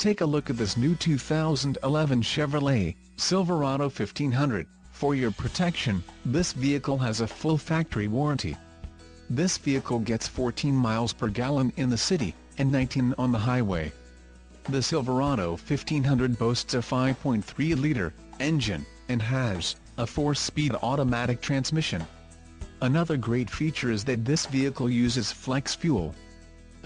Take a look at this new 2011 Chevrolet Silverado 1500. For your protection, this vehicle has a full factory warranty. This vehicle gets 14 miles per gallon in the city, and 19 on the highway. The Silverado 1500 boasts a 5.3-liter engine, and has a 4-speed automatic transmission. Another great feature is that this vehicle uses flex fuel.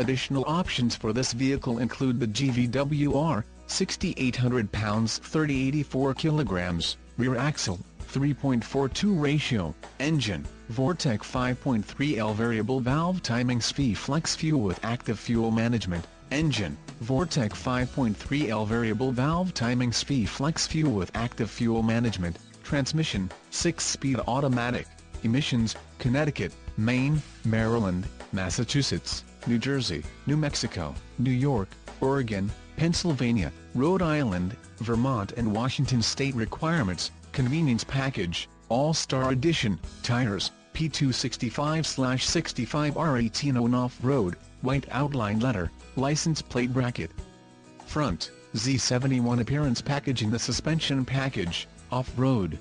Additional options for this vehicle include the GVWR, 6,800 pounds 3084 kilograms, rear axle, 3.42 ratio, engine, Vortec 5.3L variable valve timing SPI flex fuel with active fuel management, engine, Vortec 5.3L variable valve timing SPI flex fuel with active fuel management, transmission, 6-speed automatic, emissions, Connecticut, Maine, Maryland, Massachusetts, New Jersey, New Mexico, New York, Oregon, Pennsylvania, Rhode Island, Vermont and Washington state requirements, convenience package, All-Star Edition, tires, P265/65 R18 on off-road, white outline letter, license plate bracket. Front, Z71 appearance package in the suspension package, off-road.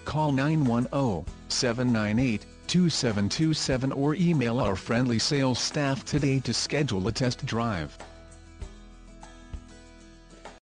Call 910-798-2727 or email our friendly sales staff today to schedule a test drive.